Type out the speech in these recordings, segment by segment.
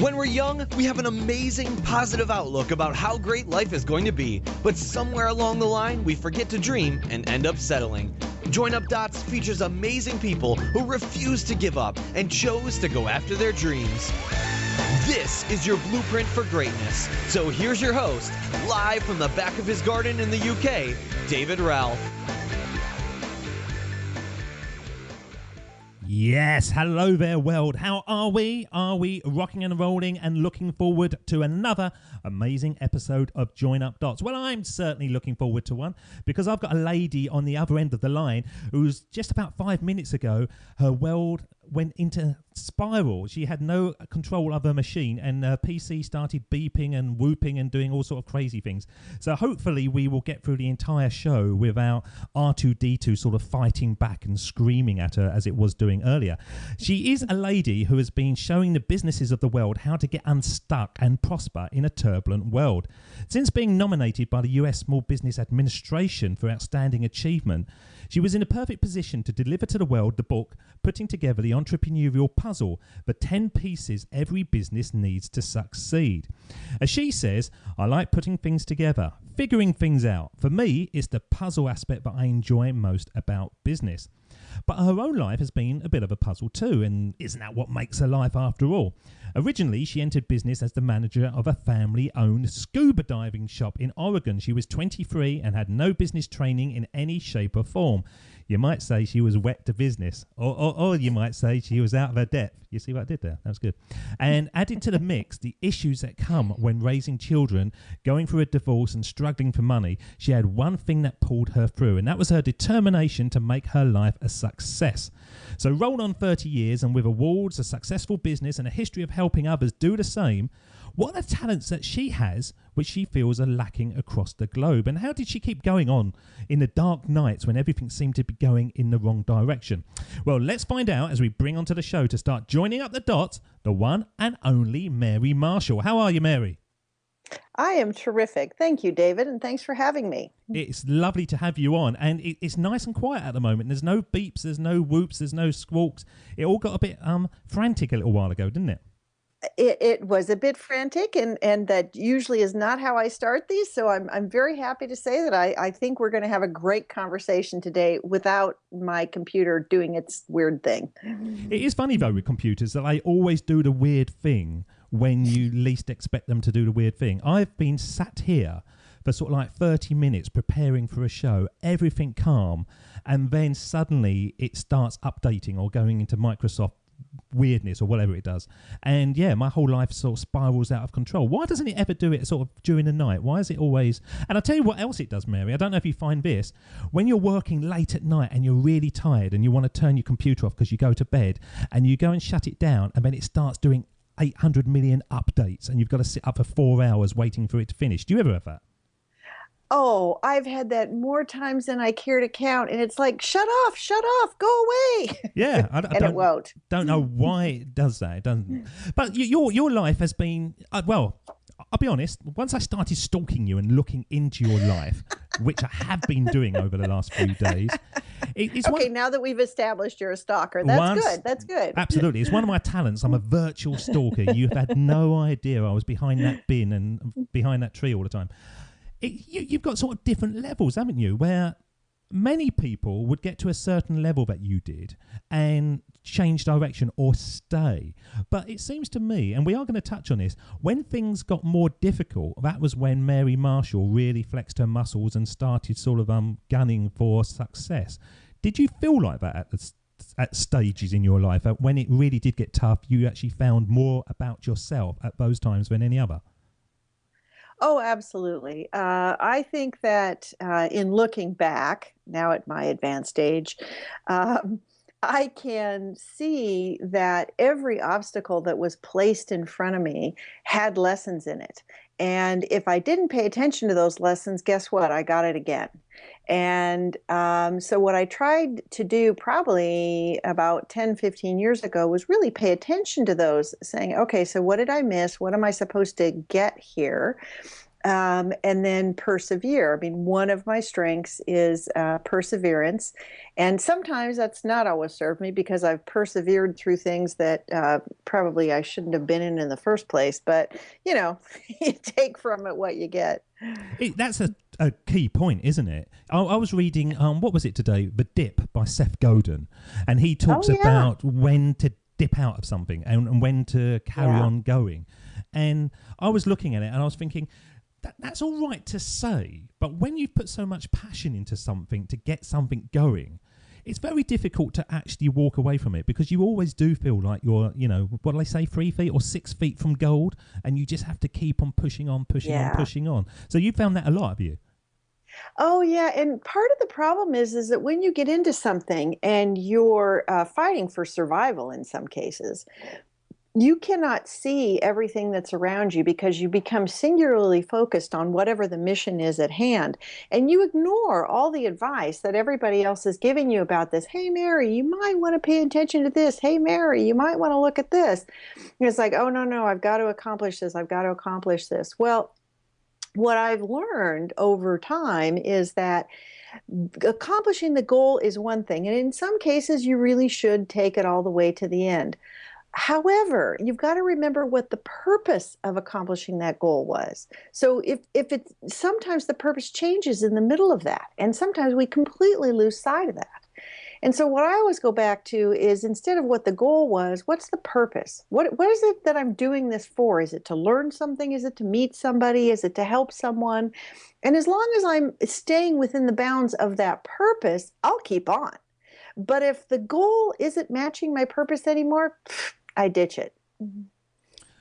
When we're young, we have an amazing, positive outlook about how great life is going to be, but somewhere along the line, we forget to dream and end up settling. Join Up Dots features amazing people who refuse to give up and chose to go after their dreams. This is your blueprint for greatness. So here's your host, live from the back of his garden in the UK, David Ralph. Yes, hello there world. How are we? Are we rocking and rolling and looking forward to another amazing episode of Join Up Dots? Well, I'm certainly looking forward to one because I've got a lady on the other end of the line who's just about 5 minutes ago, her world went into spiral. She had no control of her machine and her PC started beeping and whooping and doing all sort of crazy things. So hopefully we will get through the entire show without R2-D2 sort of fighting back and screaming at her as it was doing earlier. She is a lady who has been showing the businesses of the world how to get unstuck and prosper in a turbulent world. Since being nominated by the US Small Business Administration for Outstanding Achievement, she was in a perfect position to deliver to the world the book Putting Together the Entrepreneurial Puzzle, the 10 pieces every business needs to succeed. As she says, I like putting things together, figuring things out. For me, it's the puzzle aspect that I enjoy most about business. But her own life has been a bit of a puzzle too, and isn't that what makes her life after all? Originally, she entered business as the manager of a family-owned scuba diving shop in Oregon. She was 23 and had no business training in any shape or form. You might say she was wet to business, or you might say she was out of her depth. You see what I did there? That was good. And added to the mix, the issues that come when raising children, going through a divorce and struggling for money, she had one thing that pulled her through, and that was her determination to make her life a success. So roll on 30 years, and with awards, a successful business, and a history of helping others do the same, what are the talents that she has which she feels are lacking across the globe? And how did she keep going on in the dark nights when everything seemed to be going in the wrong direction? Well, let's find out as we bring onto the show to start joining up the dots, the one and only Mary Marshall. How are you, Mary? I am terrific. Thank you, David, and thanks for having me. It's lovely to have you on, and it's nice and quiet at the moment. There's no beeps, there's no whoops, there's no squawks. It all got a bit frantic a little while ago, didn't it? It was a bit frantic, and that usually is not how I start these, so I'm very happy to say that I think we're going to have a great conversation today without my computer doing its weird thing. It is funny, though, with computers that they always do the weird thing when you least expect them to do the weird thing. I've been sat here for sort of like 30 minutes preparing for a show, everything calm, and then suddenly it starts updating or going into Microsoft weirdness or whatever it does, and yeah, my whole life sort of spirals out of control. Why doesn't it ever do it sort of during the night? Why is it always? And I'll tell you what else it does, Mary. I don't know if you find this when you're working late at night and you're really tired and you want to turn your computer off because you go to bed and you go and shut it down, and then it starts doing 800 million updates and you've got to sit up for 4 hours waiting for it to finish. Do you ever have that? Oh, I've had that more times than I care to count, and it's like, shut off, go away. Yeah, and it won't. Don't know why it does that. It doesn't. But your life has been well. I'll be honest. Once I started stalking you and looking into your life, which I have been doing over the last few days. It's okay, now that we've established you're a stalker, that's good. Absolutely, it's one of my talents. I'm a virtual stalker. You've had no idea I was behind that bin and behind that tree all the time. You've got sort of different levels, haven't you, where many people would get to a certain level that you did and change direction or stay. But it seems to me, and we are going to touch on this, when things got more difficult, that was when Mary Marshall really flexed her muscles and started sort of gunning for success. Did you feel like that at stages in your life, when it really did get tough, you actually found more about yourself at those times than any other? Oh, absolutely. I think that in looking back, now at my advanced age, I can see that every obstacle that was placed in front of me had lessons in it. And if I didn't pay attention to those lessons, guess what? I got it again. And so what I tried to do probably about 10, 15 years ago was really pay attention to those, saying, okay, so what did I miss? What am I supposed to get here? and then persevere. I mean, one of my strengths is perseverance. And sometimes that's not always served me because I've persevered through things that probably I shouldn't have been in the first place. But, you know, you take from it what you get. That's a key point, isn't it? I was reading, what was it today? The Dip by Seth Godin. And he talks about when to dip out of something and when to carry on going. And I was looking at it and I was thinking, that's all right to say, but when you've put so much passion into something to get something going, it's very difficult to actually walk away from it because you always do feel like you're, you know, what do they say, 3 feet or 6 feet from gold, and you just have to keep on pushing on. So you found that a lot, have you? Oh, yeah. And part of the problem is that when you get into something and you're fighting for survival in some cases, you cannot see everything that's around you because you become singularly focused on whatever the mission is at hand. And you ignore all the advice that everybody else is giving you about this. Hey, Mary, you might want to pay attention to this. Hey, Mary, you might want to look at this. And it's like, oh, no, I've got to accomplish this. I've got to accomplish this. Well, what I've learned over time is that accomplishing the goal is one thing. And in some cases, you really should take it all the way to the end. However, you've got to remember what the purpose of accomplishing that goal was. So if it's sometimes the purpose changes in the middle of that, and sometimes we completely lose sight of that. And so what I always go back to is instead of what the goal was, what's the purpose? What is it that I'm doing this for? Is it to learn something? Is it to meet somebody? Is it to help someone? And as long as I'm staying within the bounds of that purpose, I'll keep on. But if the goal isn't matching my purpose anymore, I ditch it.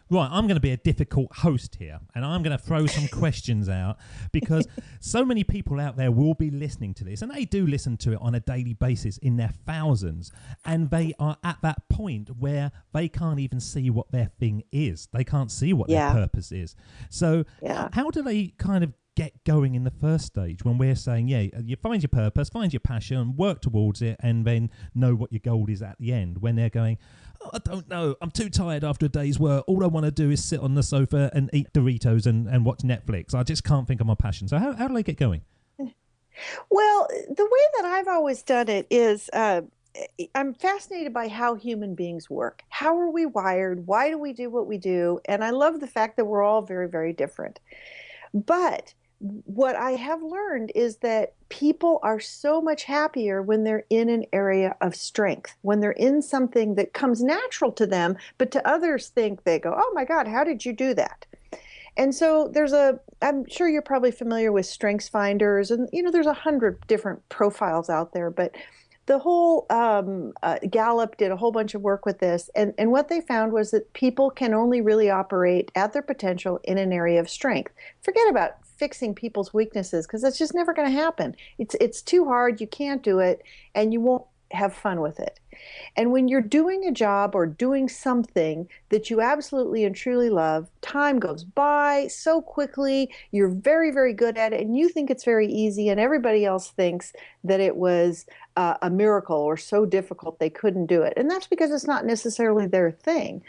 Right, I'm going to be a difficult host here, and I'm going to throw some questions out because so many people out there will be listening to this, and they do listen to it on a daily basis in their thousands, and they are at that point where they can't even see what their thing is. They can't see what their purpose is. So how do they kind of get going in the first stage when we're saying, you find your purpose, find your passion, work towards it, and then know what your goal is at the end, when they're going, I don't know, I'm too tired after a day's work. All I want to do is sit on the sofa and eat Doritos and watch Netflix. I just can't think of my passion. So how do they get going? Well, the way that I've always done it is I'm fascinated by how human beings work. How are we wired? Why do we do what we do? And I love the fact that we're all very, very different. But what I have learned is that people are so much happier when they're in an area of strength, when they're in something that comes natural to them, but to others they go, oh my God, how did you do that? And so I'm sure you're probably familiar with Strengths Finders, and there's 100 different profiles out there, but the whole Gallup did a whole bunch of work with this, and what they found was that people can only really operate at their potential in an area of strength. Forget about fixing people's weaknesses because that's just never going to happen. It's too hard, you can't do it, and you won't have fun with it. And when you're doing a job or doing something that you absolutely and truly love, time goes by so quickly, you're very, very good at it, and you think it's very easy, and everybody else thinks that it was a miracle or so difficult they couldn't do it. And that's because it's not necessarily their thing.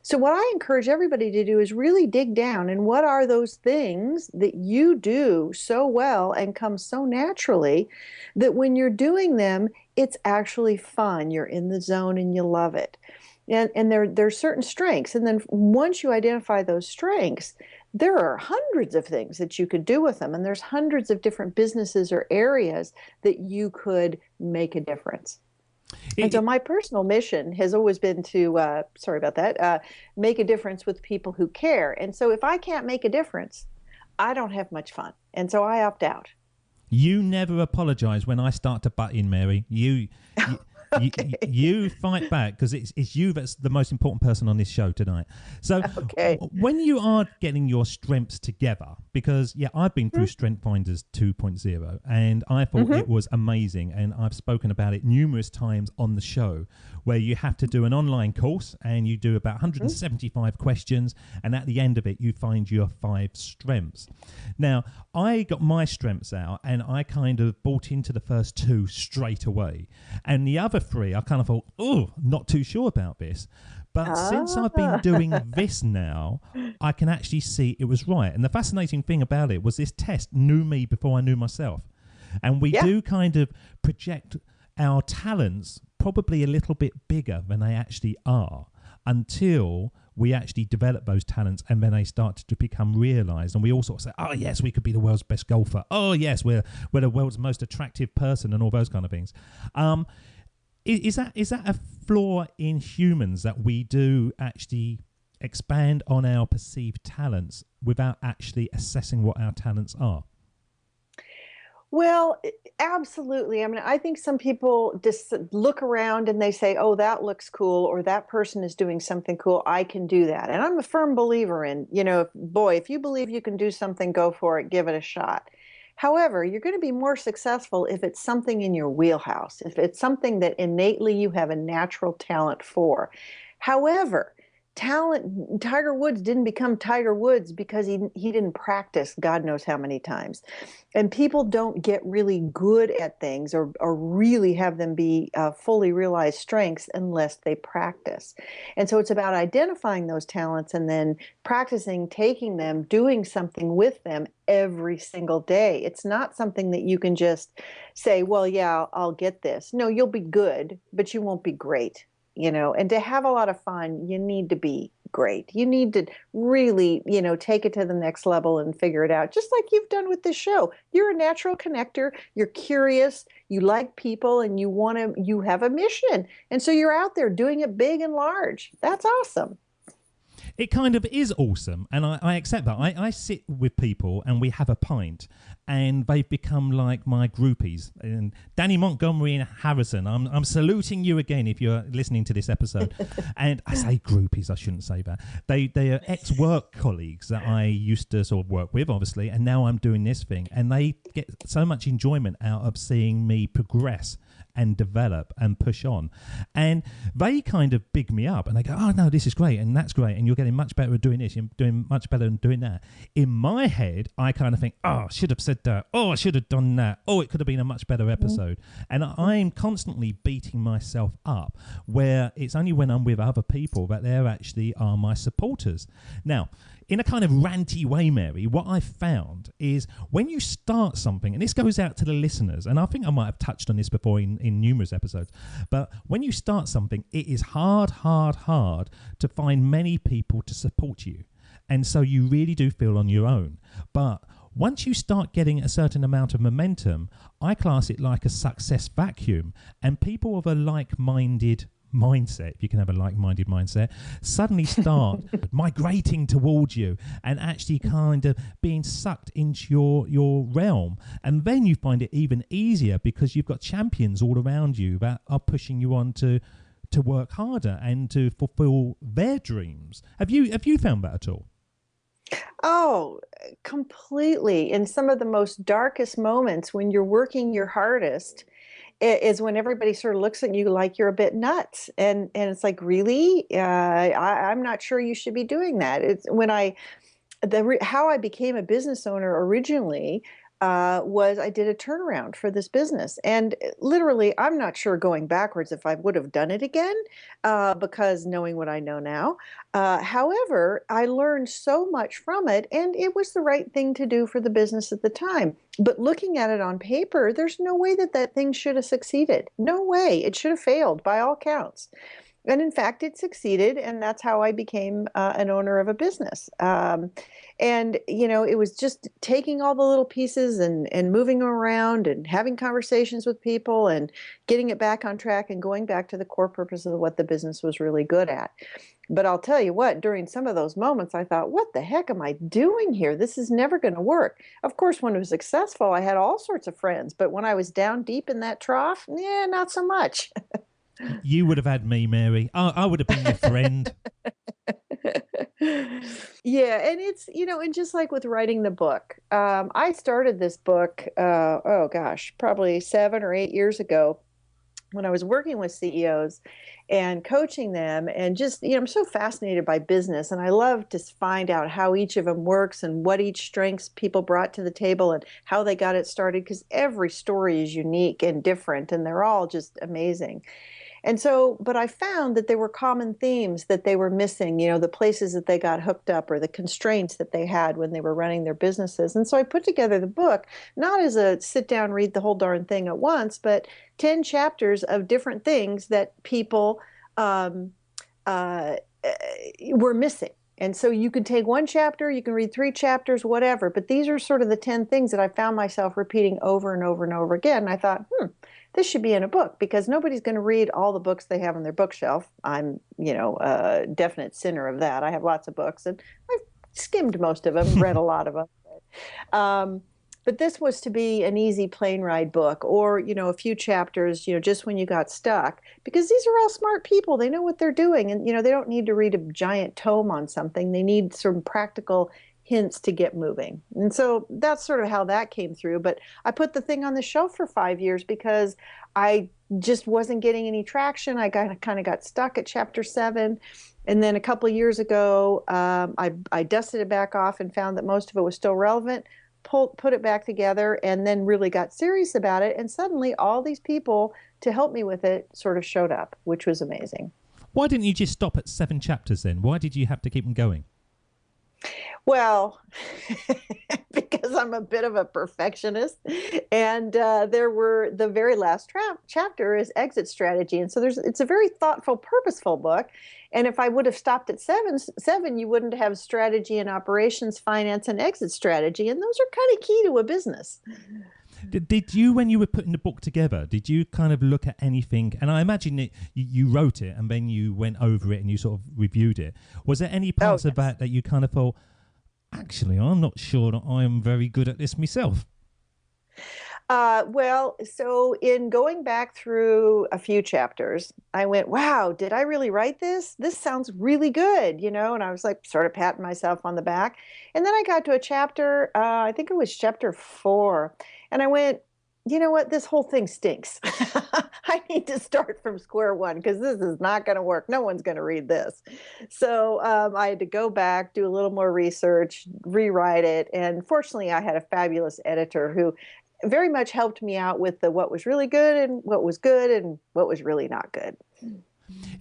So what I encourage everybody to do is really dig down and what are those things that you do so well and come so naturally that when you're doing them, it's actually fun. You're in the zone and you love it. And there's certain strengths. And then once you identify those strengths, there are hundreds of things that you could do with them. And there's hundreds of different businesses or areas that you could make a difference. And so my personal mission has always been to, make a difference with people who care. And so if I can't make a difference, I don't have much fun. And so I opt out. You never apologize when I start to butt in, Mary. You fight back because it's you that's the most important person on this show tonight. So when you are getting your strengths together, because I've been through Strength Finders 2.0 and I thought it was amazing, and I've spoken about it numerous times on the show, where you have to do an online course and you do about 175 questions, and at the end of it you find your 5 strengths. Now I got my strengths out and I kind of bought into the first 2 straight away, and the other 3 I kind of thought, not too sure about this. But since I've been doing this now, I can actually see it was right. And the fascinating thing about it was this test knew me before I knew myself. And we do kind of project our talents probably a little bit bigger than they actually are until we actually develop those talents, and then they start to become realized. And we all sort of say, oh, yes, we could be the world's best golfer. Oh, yes, we're the world's most attractive person, and all those kind of things. Is that a flaw in humans, that we do actually expand on our perceived talents without actually assessing what our talents are? Well, absolutely. I mean, I think some people just look around and they say, oh, that looks cool, or that person is doing something cool. I can do that. And I'm a firm believer in, if you believe you can do something, go for it, give it a shot. However, you're going to be more successful if it's something in your wheelhouse, if it's something that innately you have a natural talent for. However, Tiger Woods didn't become Tiger Woods because he didn't practice God knows how many times. And people don't get really good at things or really have them be fully realized strengths unless they practice. And so it's about identifying those talents and then practicing, taking them, doing something with them every single day. It's not something that you can just say, well, yeah, I'll get this. No, you'll be good, but you won't be great. And to have a lot of fun, you need to be great. You need to really, take it to the next level and figure it out, just like you've done with this show. You're a natural connector. You're curious. You like people, and you have a mission. And so you're out there doing it big and large. That's awesome. It kind of is awesome, and I accept that. I sit with people and we have a pint, and they've become like my groupies. And Danny Montgomery and Harrison, I'm saluting you again if you're listening to this episode. And I say groupies, I shouldn't say that. They are ex-work colleagues that I used to sort of work with, obviously, and now I'm doing this thing. And they get so much enjoyment out of seeing me progress and develop and push on. And they kind of big me up and they go, oh no, this is great and that's great and you're getting much better at doing this, you're doing much better than doing that. In my head, I kind of think, oh, I should have said that, oh, I should have done that, oh, it could have been a much better episode. And I'm constantly beating myself up, where it's only when I'm with other people that they actually are my supporters. Now, in a kind of ranty way, Mary, what I've found is when you start something, and this goes out to the listeners, and I think I might have touched on this before in numerous episodes, but when you start something, it is hard to find many people to support you. And so you really do feel on your own. But once you start getting a certain amount of momentum, I class it like a success vacuum, and people of a like-minded mindset, if you can have a like-minded mindset, suddenly start migrating towards you and actually kind of being sucked into your realm. And then you find it even easier because you've got champions all around you that are pushing you on to work harder and to fulfill their dreams. Have you found that at all? Oh, completely. In some of the most darkest moments, when you're working your hardest, is when everybody sort of looks at you like you're a bit nuts, and it's like, really, I'm not sure you should be doing that. It's when how I became a business owner originally was I did a turnaround for this business, and literally, I'm not sure going backwards if I would have done it again, because knowing what I know now. However, I learned so much from it, and it was the right thing to do for the business at the time. But looking at it on paper, there's no way that thing should have succeeded. No way. It should have failed by all counts. And in fact, it succeeded, and that's how I became an owner of a business. And, it was just taking all the little pieces and moving them around and having conversations with people and getting it back on track and going back to the core purpose of what the business was really good at. But I'll tell you what, during some of those moments, I thought, what the heck am I doing here? This is never going to work. Of course, when it was successful, I had all sorts of friends. But when I was down deep in that trough, not so much. You would have had me, Mary. I would have been your friend. Yeah, and it's, and just like with writing the book, I started this book, probably 7 or 8 years ago, when I was working with CEOs and coaching them, and just, I'm so fascinated by business, and I love to find out how each of them works and what each strengths people brought to the table and how they got it started, because every story is unique and different, and they're all just amazing. And so, but I found that there were common themes that they were missing, the places that they got hooked up or the constraints that they had when they were running their businesses. And so I put together the book, not as a sit down, read the whole darn thing at once, but 10 chapters of different things that people were missing. And so you can take one chapter, you can read 3 chapters, whatever. But these are sort of the 10 things that I found myself repeating over and over and over again. And I thought, this should be in a book because nobody's going to read all the books they have on their bookshelf. I'm, a definite sinner of that. I have lots of books and I've skimmed most of them, read a lot of them. But this was to be an easy plane ride book or, a few chapters, just when you got stuck, because these are all smart people. They know what they're doing. And, they don't need to read a giant tome on something. They need some practical hints to get moving. And so that's sort of how that came through. But I put the thing on the shelf for 5 years because I just wasn't getting any traction. I kind of got stuck at chapter 7. And then a couple of years ago, I dusted it back off and found that most of it was still relevant. Put it back together and then really got serious about it. And suddenly all these people to help me with it sort of showed up, which was amazing. Why didn't you just stop at 7 chapters then? Why did you have to keep them going? Well, because I'm a bit of a perfectionist, and the very last chapter is exit strategy, and so it's a very thoughtful, purposeful book. And if I would have stopped at seven, you wouldn't have strategy and operations, finance, and exit strategy, and those are kind of key to a business. Did you, when you were putting the book together, did you kind of look at anything? And I imagine that you wrote it and then you went over it and you sort of reviewed it. Was there any parts of that you kind of thought, actually, I'm not sure that I'm very good at this myself? Well, so in going back through a few chapters, I went, wow, did I really write this? This sounds really good, and I was like sort of patting myself on the back. And then I got to a chapter, I think it was chapter 4, and I went, you know what, this whole thing stinks. I need to start from square one because this is not going to work. No one's going to read this. So I had to go back, do a little more research, rewrite it. And fortunately, I had a fabulous editor who very much helped me out with what was really good and what was really not good.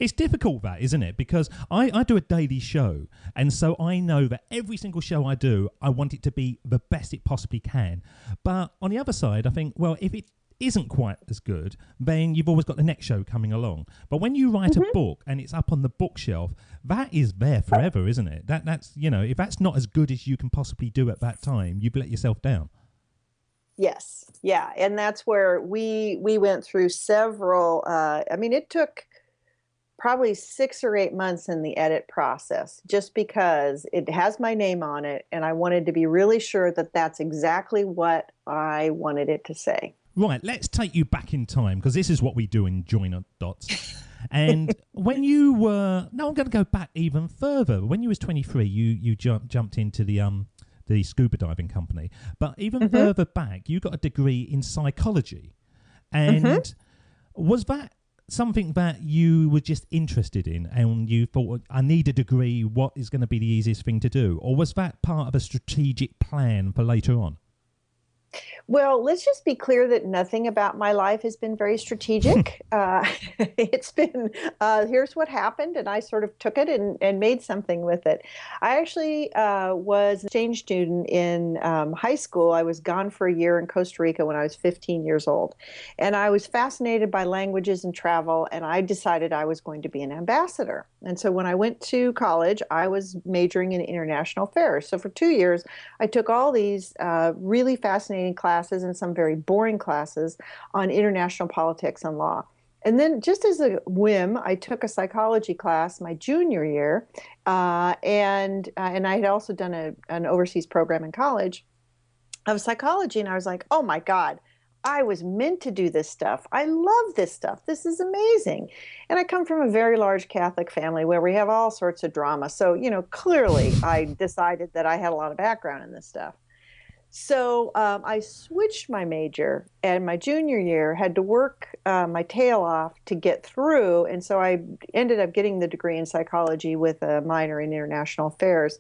It's difficult, that, isn't it? Because I do a daily show, and so I know that every single show I do, I want it to be the best it possibly can. But on the other side, I think, well, if it isn't quite as good, then you've always got the next show coming along. But when you write a book and it's up on the bookshelf, that is there forever, isn't it? That's if that's not as good as you can possibly do at that time, you've let yourself down. Yes. Yeah. And that's where we went through several, it took probably 6 or 8 months in the edit process, just because it has my name on it. And I wanted to be really sure that that's exactly what I wanted it to say. Right. Let's take you back in time, because this is what we do in Join Up Dots. And when you were, I'm going to go back even further. When you was 23, you jumped into the scuba diving company. But even further back, you got a degree in psychology. And was that something that you were just interested in and you thought, I need a degree, what is going to be the easiest thing to do? Or was that part of a strategic plan for later on? Well, let's just be clear that nothing about my life has been very strategic. It's been, here's what happened, and I sort of took it and made something with it. I actually was an exchange student in high school. I was gone for a year in Costa Rica when I was 15 years old. And I was fascinated by languages and travel, and I decided I was going to be an ambassador. And so when I went to college, I was majoring in international affairs. So for 2 years, I took all these really fascinating classes and some very boring classes on international politics and law. And then just as a whim, I took a psychology class my junior year, and I had also done an overseas program in college of psychology, and I was like, oh my God, I was meant to do this stuff. I love this stuff. This is amazing. And I come from a very large Catholic family where we have all sorts of drama. So, clearly I decided that I had a lot of background in this stuff. So I switched my major, and my junior year had to work my tail off to get through. And so I ended up getting the degree in psychology with a minor in international affairs.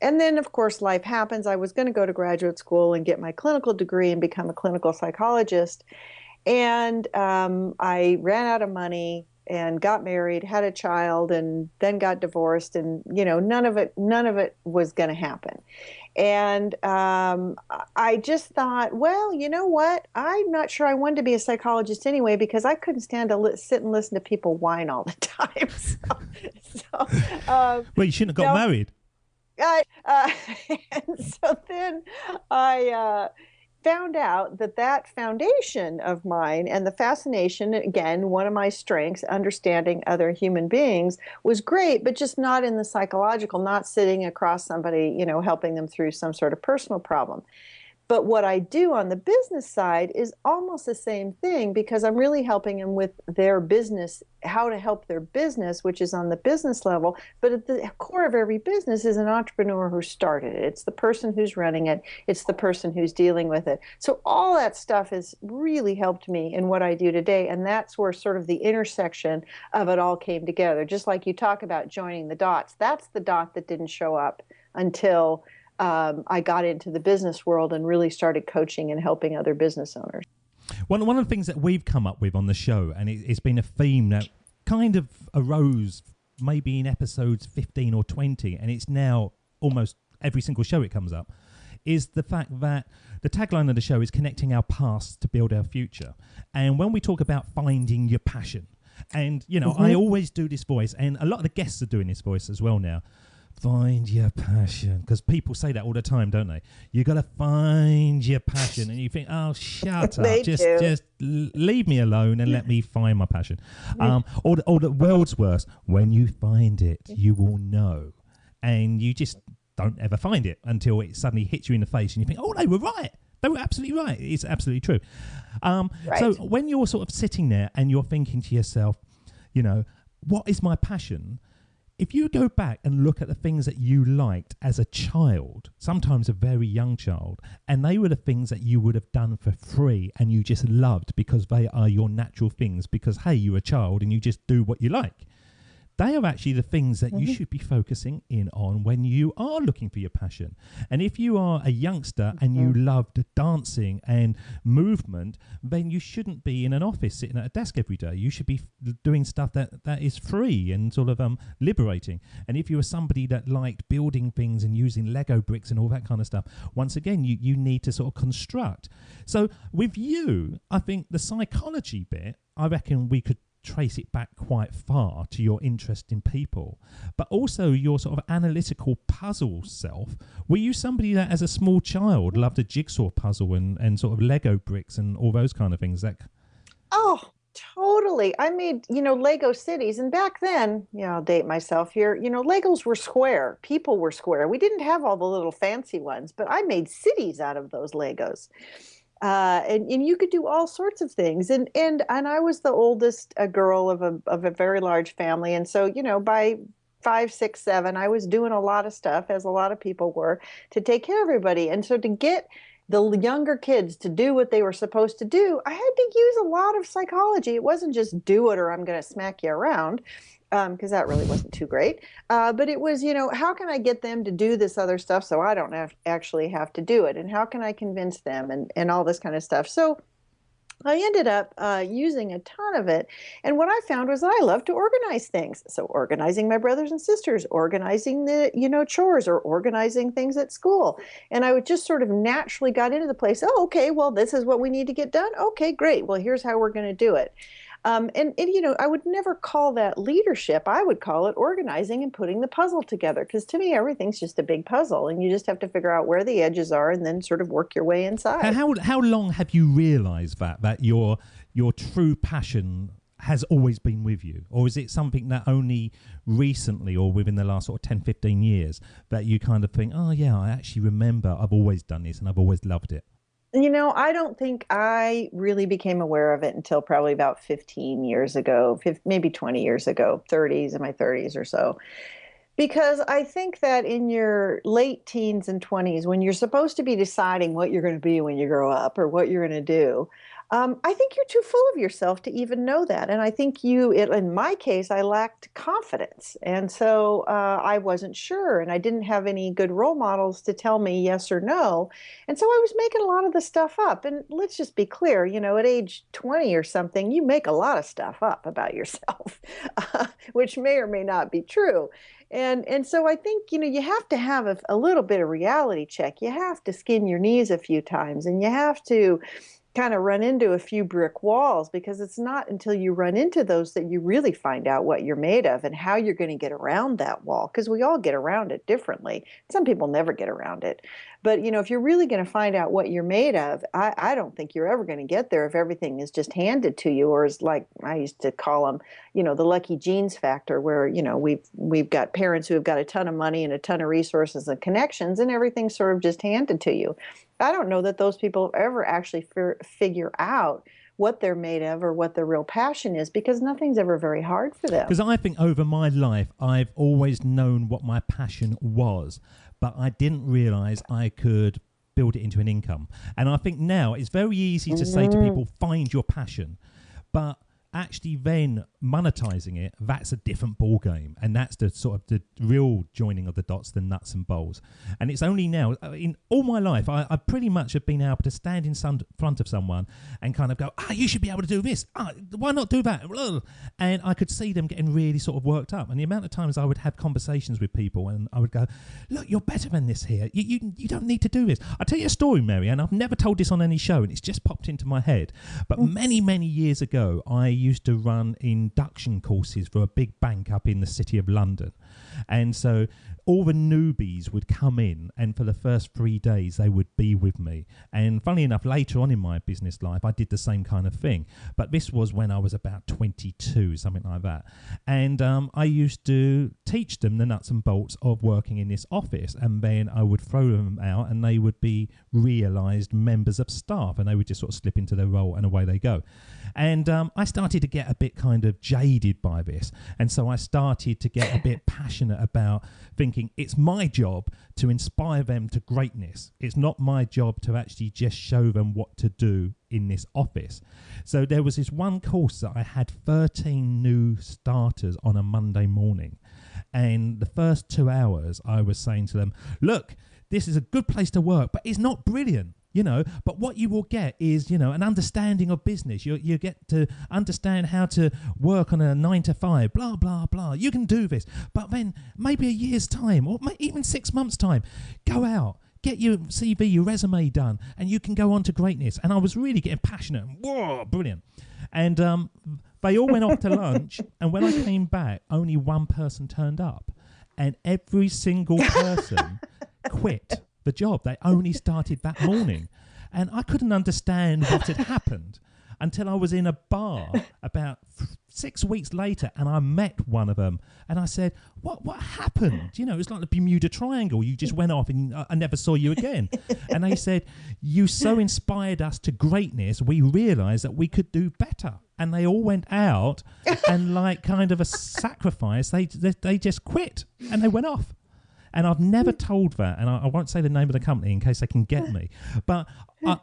And then, of course, life happens. I was going to go to graduate school and get my clinical degree and become a clinical psychologist. And I ran out of money, and got married, had a child, and then got divorced, and none of it was going to happen. And I just thought, well, you know what? I'm not sure I wanted to be a psychologist anyway, because I couldn't stand to sit and listen to people whine all the time. Well, you shouldn't have got married. And so then I found out that foundation of mine and the fascination, again, one of my strengths, understanding other human beings, was great, but just not in the psychological, not sitting across somebody, helping them through some sort of personal problem. But what I do on the business side is almost the same thing, because I'm really helping them with their business, how to help their business, which is on the business level. But at the core of every business is an entrepreneur who started it. It's the person who's running it. It's the person who's dealing with it. So all that stuff has really helped me in what I do today. And that's where sort of the intersection of it all came together. Just like you talk about joining the dots, that's the dot that didn't show up until I got into the business world and really started coaching and helping other business owners. One of the things that we've come up with on the show, and it's been a theme that kind of arose maybe in episodes 15 or 20, and it's now almost every single show it comes up, is the fact that the tagline of the show is connecting our past to build our future. And when we talk about finding your passion, and, I always do this voice, and a lot of the guests are doing this voice as well now. Find your passion, because people say that all the time, don't they? You got to find your passion, and you think, oh, shut up, just leave me alone and let me find my passion. Or the world's worst, when you find it, you will know, and you just don't ever find it until it suddenly hits you in the face, and you think, oh, they were right. They were absolutely right. It's absolutely true. Right. So when you're sort of sitting there and you're thinking to yourself, what is my passion? If you go back and look at the things that you liked as a child, sometimes a very young child, and they were the things that you would have done for free and you just loved because they are your natural things, because, hey, you're a child and you just do what you like. They are actually the things that you should be focusing in on when you are looking for your passion. And if you are a youngster and you loved dancing and movement, then you shouldn't be in an office sitting at a desk every day. You should be doing stuff that is free and sort of liberating. And if you were somebody that liked building things and using Lego bricks and all that kind of stuff, once again, you need to sort of construct. So with you, I think the psychology bit, I reckon we could trace it back quite far to your interest in people, but also your sort of analytical puzzle self. Were you somebody that as a small child loved a jigsaw puzzle and sort of Lego bricks and all those kind of things? Oh, totally. I made, Lego cities. And back then, I'll date myself here, Legos were square. People were square. We didn't have all the little fancy ones, but I made cities out of those Legos. And you could do all sorts of things. And I was the oldest girl of a very large family. And so, by 5, 6, 7, I was doing a lot of stuff, as a lot of people were, to take care of everybody. And so to get the younger kids to do what they were supposed to do, I had to use a lot of psychology. It wasn't just do it or I'm going to smack you around. Because that really wasn't too great. But it was, how can I get them to do this other stuff so I don't actually have to do it? And how can I convince them and all this kind of stuff? So I ended up using a ton of it. And what I found was I love to organize things. So organizing my brothers and sisters, organizing the, chores, or organizing things at school. And I would just sort of naturally got into the place. Oh, okay, well, this is what we need to get done. Okay, great. Well, here's how we're going to do it. And I would never call that leadership. I would call it organizing and putting the puzzle together. Because to me, everything's just a big puzzle, and you just have to figure out where the edges are and then sort of work your way inside. How long have you realized that your true passion has always been with you? Or is it something that only recently or within the last sort of 10, 15 years that you kind of think, oh, yeah, I actually remember I've always done this and I've always loved it? I don't think I really became aware of it until probably about 15 years ago, maybe 20 years ago, in my 30s or so. Because I think that in your late teens and 20s, when you're supposed to be deciding what you're going to be when you grow up or what you're going to do, I think you're too full of yourself to even know that. And I think in my case, I lacked confidence. And so I wasn't sure, and I didn't have any good role models to tell me yes or no. And so I was making a lot of the stuff up. And let's just be clear, at age 20 or something, you make a lot of stuff up about yourself, which may or may not be true. And so I think, you have to have a little bit of reality check. You have to skin your knees a few times, and you have to kind of run into a few brick walls, because it's not until you run into those that you really find out what you're made of and how you're going to get around that wall, because we all get around it differently. Some people never get around it. But, if you're really going to find out what you're made of, I don't think you're ever going to get there if everything is just handed to you, or is like I used to call them, the lucky genes factor, where, we've got parents who have got a ton of money and a ton of resources and connections, and everything's sort of just handed to you. I don't know that those people ever actually figure out what they're made of or what their real passion is, because nothing's ever very hard for them. Because I think over my life, I've always known what my passion was, but I didn't realize I could build it into an income. And I think now it's very easy to say to people, find your passion, but actually then monetizing it, that's a different ball game, and that's the sort of the real joining of the dots, the nuts and bolts. And it's only now, in all my life, I pretty much have been able to stand in front of someone and kind of go, you should be able to do this, why not do that, and I could see them getting really sort of worked up. And the amount of times I would have conversations with people and I would go, look, you're better than this here, you don't need to do this. I'll tell you a story, Mary, and I've never told this on any show, and it's just popped into my head, but many years ago I used to run induction courses for a big bank up in the city of London. And so all the newbies would come in, and for the first 3 days they would be with me. And funnily enough, later on in my business life I did the same kind of thing, but this was when I was about 22, something like that. And I used to teach them the nuts and bolts of working in this office, and then I would throw them out and they would be realised members of staff, and they would just sort of slip into their role and away they go. And I started to get a bit kind of jaded by this, and so I started to get a bit passionate about thinking it's my job to inspire them to greatness. It's not my job to actually just show them what to do in this office. So there was this one course that I had 13 new starters on a Monday morning, and the first 2 hours I was saying to them, look, this is a good place to work, but it's not brilliant. But what you will get is, an understanding of business. You get to understand how to work on a 9 to 5, blah, blah, blah. You can do this. But then maybe a year's time, or even 6 months' time, go out, get your CV, your resume done, and you can go on to greatness. And I was really getting passionate. Whoa, brilliant. And they all went off to lunch. And when I came back, only one person turned up. And every single person quit the job. They only started that morning, and I couldn't understand what had happened until I was in a bar about 6 weeks later, and I met one of them, and I said, what happened? It's like the Bermuda Triangle. You just went off and I never saw you again. And they said, you so inspired us to greatness, we realized that we could do better. And they all went out and, like kind of a sacrifice, they just quit and they went off. And I've never told that, and I won't say the name of the company in case they can get me. But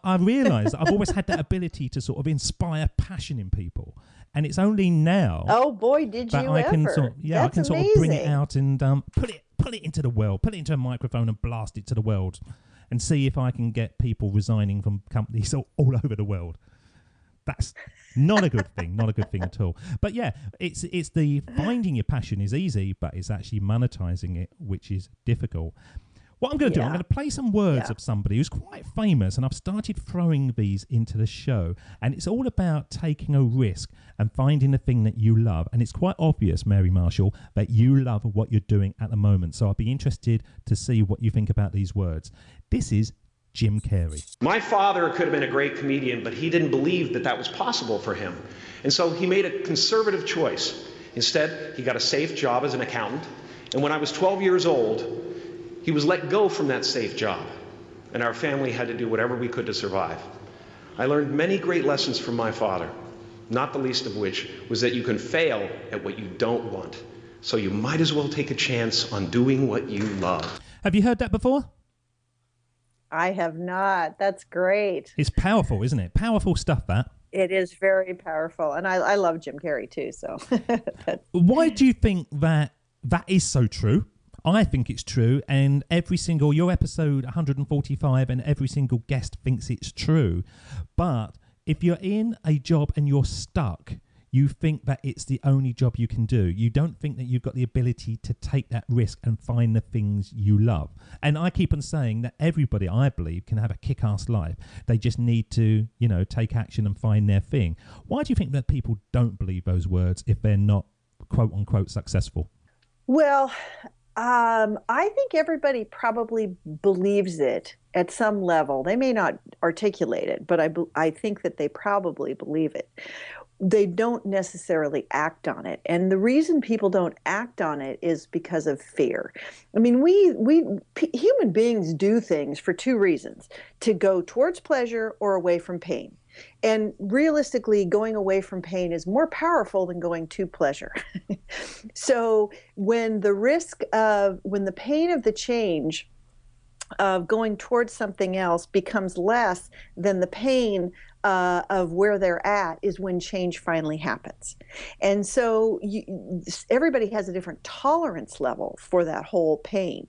I realise I've always had that ability to sort of inspire passion in people. And it's only now. Oh boy, did you I can ever! sort of bring it out and put it into the world, put it into a microphone and blast it to the world, and see if I can get people resigning from companies all over the world. That's not a good thing, not a good thing at all. But yeah, it's the finding your passion is easy, but it's actually monetizing it, which is difficult. What I'm going to do, I'm going to play some words of somebody who's quite famous, and I've started throwing these into the show, and it's all about taking a risk and finding the thing that you love. And it's quite obvious, Mary Marshall, that you love what you're doing at the moment. So I'll be interested to see what you think about these words. This is Jim Carrey. My father could have been a great comedian, but he didn't believe that that was possible for him. And so he made a conservative choice. Instead, he got a safe job as an accountant. And when I was 12 years old, he was let go from that safe job. And our family had to do whatever we could to survive. I learned many great lessons from my father, not the least of which was that you can fail at what you don't want. So you might as well take a chance on doing what you love. Have you heard that before? I have not. That's great. It's powerful, isn't it? Powerful stuff, that. It is very powerful. And I love Jim Carrey too. So Why do you think that is so true? I think it's true, and your episode 145 and every single guest thinks it's true. But if you're in a job and you're stuck, you think that it's the only job you can do. You don't think that you've got the ability to take that risk and find the things you love. And I keep on saying that everybody, I believe, can have a kick-ass life. They just need to, take action and find their thing. Why do you think that people don't believe those words if they're not, quote unquote, successful? Well, I think everybody probably believes it at some level. They may not articulate it, but I think that they probably believe it. They don't necessarily act on it. And the reason people don't act on it is because of fear. I mean, human beings do things for two reasons: to go towards pleasure or away from pain. And realistically, going away from pain is more powerful than going to pleasure. So when the pain of the change of going towards something else becomes less than the pain of where they're at, is when change finally happens. And so everybody has a different tolerance level for that whole pain.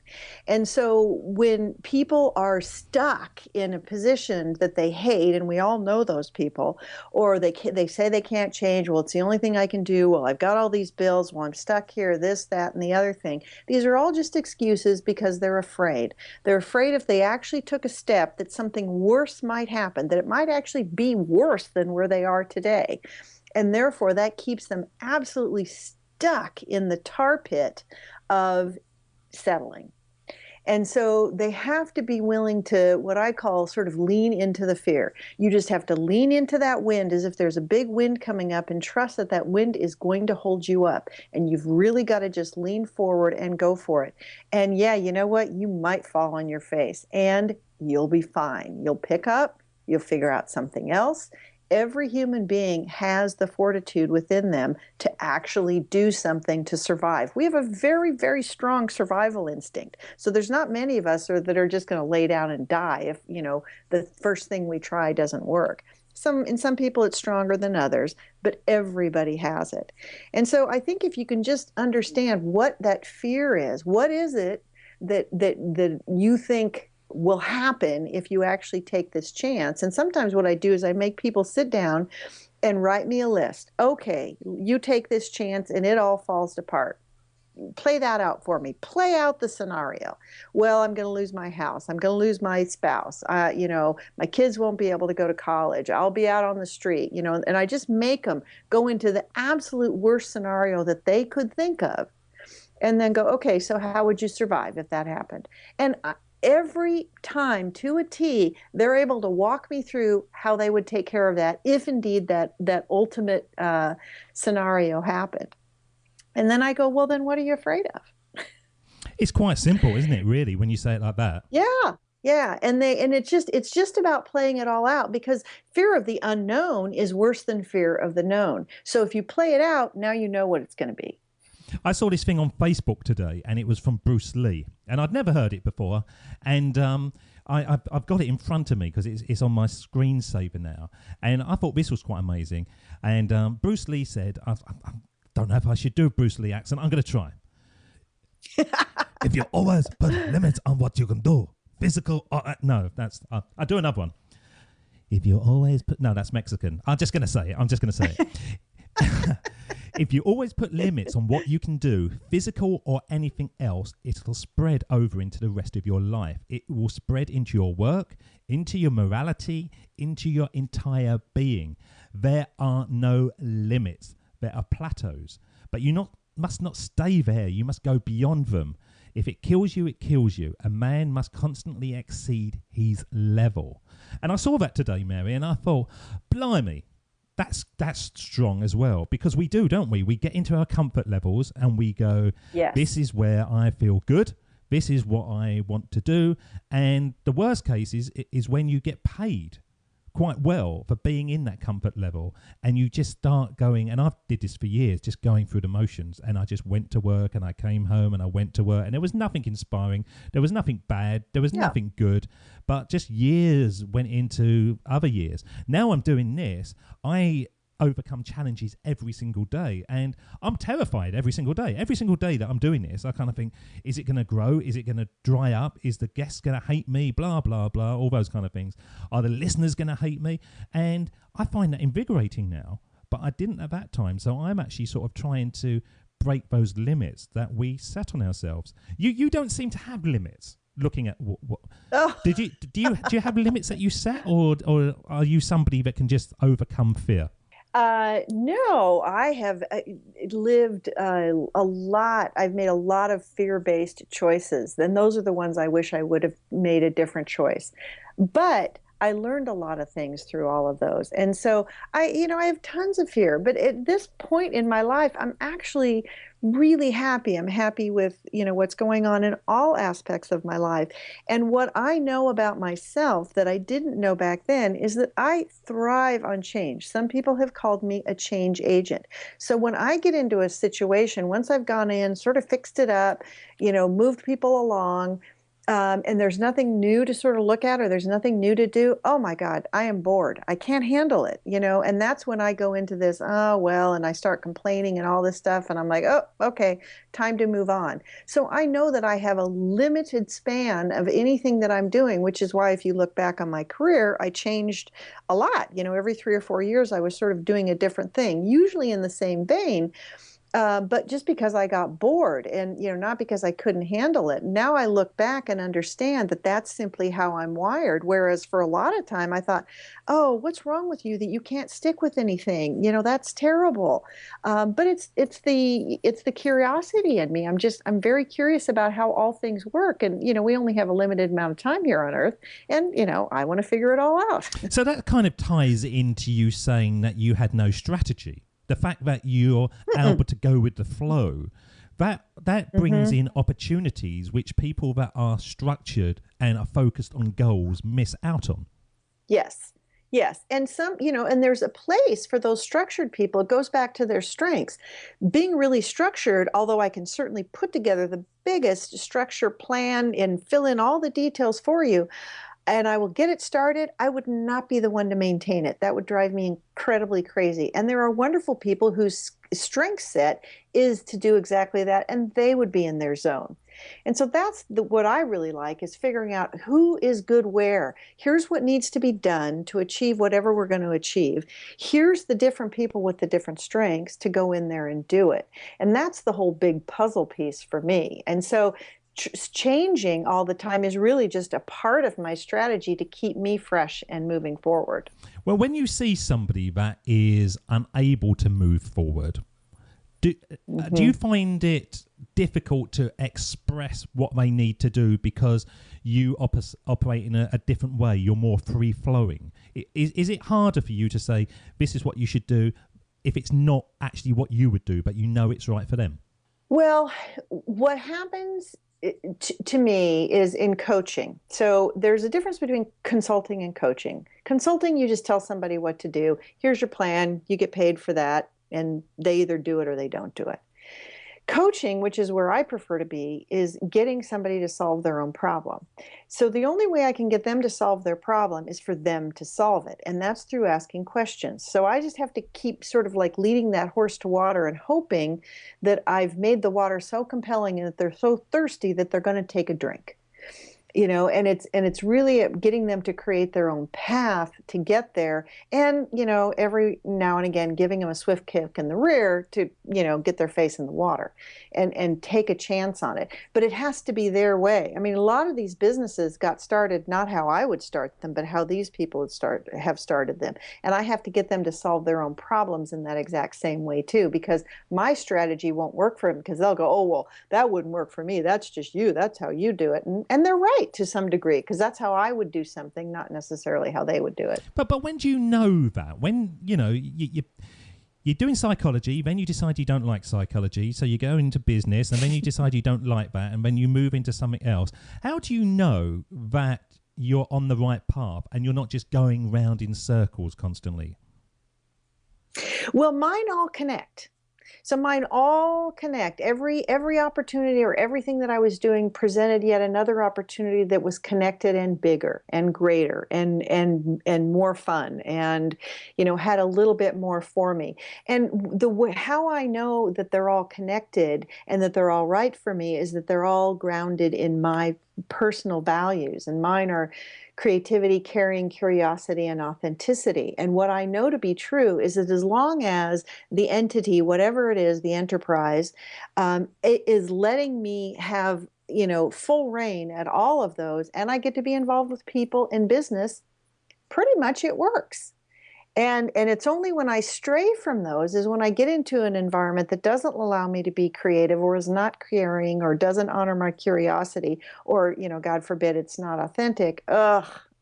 And so when people are stuck in a position that they hate, and we all know those people, or they say they can't change, well, it's the only thing I can do, well, I've got all these bills, well, I'm stuck here, this, that, and the other thing. These are all just excuses because they're afraid. They're afraid if they actually took a step that something worse might happen, that it might actually be worse than where they are today. And therefore, that keeps them absolutely stuck in the tar pit of settling. And so they have to be willing to, what I call, sort of lean into the fear. You just have to lean into that wind as if there's a big wind coming up, and trust that that wind is going to hold you up. And you've really got to just lean forward and go for it. And yeah, you know what? You might fall on your face, and you'll be fine. You'll pick up, you'll figure out something else. Every human being has the fortitude within them to actually do something to survive. We have a very, very strong survival instinct. So there's not many of us that are just going to lay down and die if, the first thing we try doesn't work. In some people it's stronger than others, but everybody has it. And so I think if you can just understand what that fear is, what is it that you think will happen if you actually take this chance. And sometimes what I do is I make people sit down and write me a list. Okay, you take this chance and it all falls apart. Play that out for me. Play out the scenario. Well, I'm going to lose my house. I'm going to lose my spouse. My kids won't be able to go to college. I'll be out on the street, and I just make them go into the absolute worst scenario that they could think of, and then go, okay, so how would you survive if that happened? And every time, to a T, they're able to walk me through how they would take care of that if indeed that ultimate scenario happened. And then I go, well, then what are you afraid of? It's quite simple, isn't it, really, when you say it like that? Yeah. And it's just about playing it all out, because fear of the unknown is worse than fear of the known. So if you play it out, now you know what it's going to be. I saw this thing on Facebook today, and it was from Bruce Lee, and I'd never heard it before, and I've got it in front of me because it's on my screensaver now, and I thought this was quite amazing. And Bruce Lee said, I don't know if I should do a Bruce Lee accent. I'm going to try. If you always put limits on what you can do, physical, no, I'll do another one. If you always put, no, that's Mexican. I'm just going to say it. If you always put limits on what you can do, physical or anything else, it'll spread over into the rest of your life. It will spread into your work, into your morality, into your entire being. There are no limits. There are plateaus. But you must not stay there. You must go beyond them. If it kills you, it kills you. A man must constantly exceed his level. And I saw that today, Mary, and I thought, blimey, that's strong as well, because we do, don't we? We get into our comfort levels and we go, yes, this is where I feel good. This is what I want to do. And the worst case is when you get paid quite well for being in that comfort level, and you just start going, and I've did this for years, just going through the motions, and I just went to work and I came home and I went to work, and there was nothing inspiring, there was nothing bad, there was nothing good, but just years went into other years. Now I'm doing this, I overcome challenges every single day, and I'm terrified every single day that I'm doing this. I kind of think, is it going to grow? Is it going to dry up? Is the guest going to hate me? Blah blah blah, all those kind of things. Are the listeners going to hate me? And I find that invigorating now, but I didn't at that time. So I'm actually sort of trying to break those limits that we set on ourselves. You don't seem to have limits. Looking at what do you have limits that you set, or are you somebody that can just overcome fear? No, I have lived a lot. I've made a lot of fear-based choices. And those are the ones I wish I would have made a different choice. But I learned a lot of things through all of those. And so I have tons of fear, but at this point in my life, I'm actually really happy. I'm happy with, what's going on in all aspects of my life. And what I know about myself that I didn't know back then is that I thrive on change. Some people have called me a change agent. So when I get into a situation, once I've gone in, sort of fixed it up, moved people along, and there's nothing new to sort of look at, or there's nothing new to do, oh my God, I am bored. I can't handle it, and that's when I go into this, and I start complaining and all this stuff, and I'm like, oh, okay, time to move on. So I know that I have a limited span of anything that I'm doing, which is why if you look back on my career, I changed a lot. Every 3 or 4 years, I was sort of doing a different thing, usually in the same vein. But just because I got bored and, not because I couldn't handle it. Now I look back and understand that that's simply how I'm wired. Whereas for a lot of time I thought, oh, what's wrong with you that you can't stick with anything? That's terrible. But it's the curiosity in me. I'm very curious about how all things work. And, we only have a limited amount of time here on Earth. And, I want to figure it all out. So that kind of ties into you saying that you had no strategy. The fact that you're able to go with the flow, that brings in opportunities which people that are structured and are focused on goals miss out on. Yes. And and there's a place for those structured people. It goes back to their strengths. Being really structured, although I can certainly put together the biggest structure plan and fill in all the details for you, and I will get it started, I would not be the one to maintain it. That would drive me incredibly crazy. And there are wonderful people whose strength set is to do exactly that, and they would be in their zone. And so that's what I really like, is figuring out who is good where. Here's what needs to be done to achieve whatever we're going to achieve. Here's the different people with the different strengths to go in there and do it. And that's the whole big puzzle piece for me. And so changing all the time is really just a part of my strategy to keep me fresh and moving forward. Well, when you see somebody that is unable to move forward, do you find it difficult to express what they need to do because you operate in a different way? You're more free-flowing. Is it harder for you to say, this is what you should do, if it's not actually what you would do, but it's right for them? Well, what happens to me is in coaching. So there's a difference between consulting and coaching. Consulting, you just tell somebody what to do. Here's your plan. You get paid for that, and they either do it or they don't do it. Coaching, which is where I prefer to be, is getting somebody to solve their own problem. So the only way I can get them to solve their problem is for them to solve it. And that's through asking questions. So I just have to keep sort of like leading that horse to water and hoping that I've made the water so compelling and that they're so thirsty that they're going to take a drink. And it's really getting them to create their own path to get there. And, every now and again, giving them a swift kick in the rear to, get their face in the water and take a chance on it. But it has to be their way. I mean, a lot of these businesses got started not how I would start them, but how these people have started them. And I have to get them to solve their own problems in that exact same way, too, because my strategy won't work for them, because they'll go, oh, well, that wouldn't work for me. That's just you. That's how you do it. And they're right to some degree, because that's how I would do something, not necessarily how they would do it. But when do you know that? When, you're doing psychology, then you decide you don't like psychology, so you go into business, and then you decide you don't like that, and then you move into something else. How do you know that you're on the right path and you're not just going round in circles constantly? Well, mine all connect. So mine all connect. Every opportunity or everything that I was doing presented yet another opportunity that was connected and bigger and greater and more fun and, you know, had a little bit more for me. And how I know that they're all connected and that they're all right for me is that they're all grounded in my personal values, and mine are creativity, caring, curiosity, and authenticity. And what I know to be true is that as long as the entity, whatever it is, the enterprise, it is letting me have, you know, full reign at all of those, and I get to be involved with people in business, pretty much it works. And it's only when I stray from those is when I get into an environment that doesn't allow me to be creative or is not caring or doesn't honor my curiosity or, you know, God forbid, it's not authentic.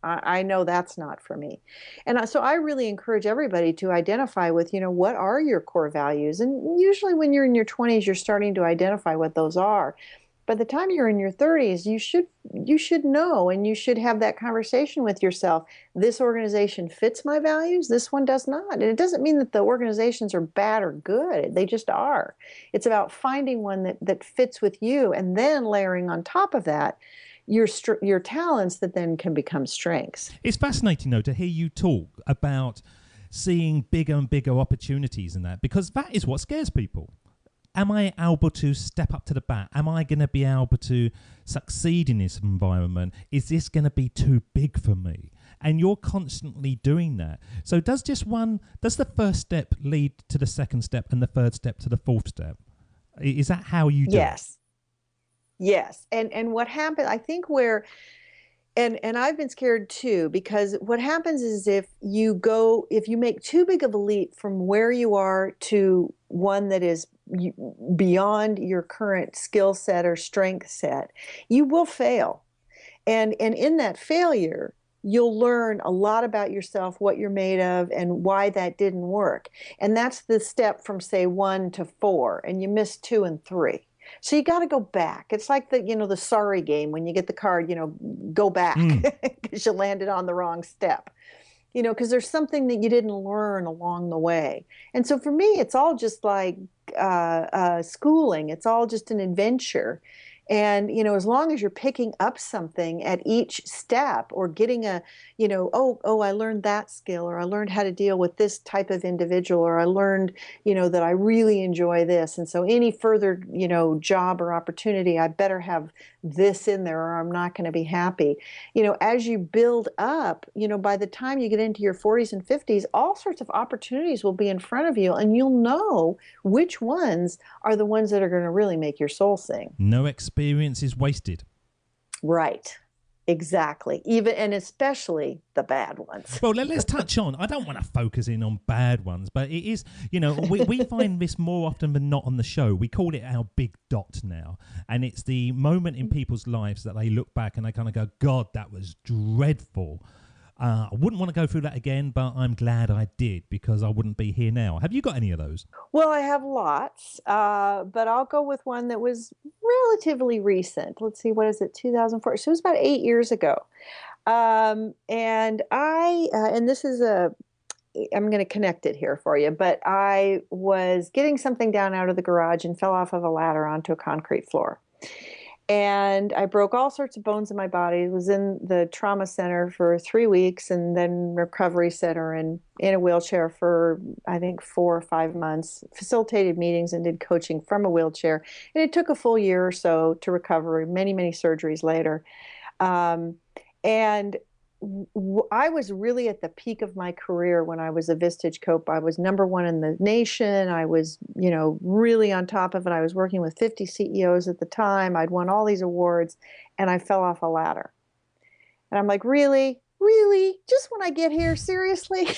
I know that's not for me. And so I really encourage everybody to identify with, you know, what are your core values? And usually when you're in your 20s, you're starting to identify what those are. By the time you're in your 30s, you should know, and you should have that conversation with yourself. This organization fits my values. This one does not. And it doesn't mean that the organizations are bad or good. They just are. It's about finding one that fits with you, and then layering on top of that your talents that then can become strengths. It's fascinating, though, to hear you talk about seeing bigger and bigger opportunities in that, because that is what scares people. Am I able to step up to the bat? Am I going to be able to succeed in this environment? Is this going to be too big for me? And you're constantly doing that. So does the first step lead to the second step and the third step to the fourth step? Is that how you do it? Yes. And what happened, I think and I've been scared too, because what happens is if you make too big of a leap from where you are to one that is beyond your current skill set or strength set, you will fail. And in that failure, you'll learn a lot about yourself, what you're made of, and why that didn't work. And that's the step from, say, 1 to 4, and you missed 2 and 3. So you got to go back. It's like the sorry game when you get the card, go back because you landed on the wrong step, because there's something that you didn't learn along the way. And so for me, it's all just like schooling. It's all just an adventure. And, as long as you're picking up something at each step or getting I learned that skill, or I learned how to deal with this type of individual, or I learned, that I really enjoy this. And so any further, job or opportunity, I better have this in there or I'm not going to be happy. As you build up, by the time you get into your 40s and 50s, all sorts of opportunities will be in front of you, and you'll know which ones are the ones that are going to really make your soul sing. No experience is wasted. Right. Exactly. Even and especially the bad ones. Well, let's touch on, I don't want to focus in on bad ones, but it is, we find this more often than not on the show. We call it our big dot now. And it's the moment in people's lives that they look back and they kind of go, God, that was dreadful. I wouldn't want to go through that again, but I'm glad I did, because I wouldn't be here now. Have you got any of those? Well, I have lots, but I'll go with one that was relatively recent. Let's see, what is it, 2004? So it was about 8 years ago. And this is I'm going to connect it here for you, but I was getting something down out of the garage and fell off of a ladder onto a concrete floor. And I broke all sorts of bones in my body. Was in the trauma center for 3 weeks, and then recovery center, and in a wheelchair for, I think, 4 or 5 months, facilitated meetings and did coaching from a wheelchair. And it took a full year or so to recover, many, many surgeries later. And I was really at the peak of my career when I was a Vistage Cope. I was #1 in the nation. I was, really on top of it. I was working with 50 CEOs at the time. I'd won all these awards, and I fell off a ladder. And I'm like, really? Really? Just when I get here? Seriously?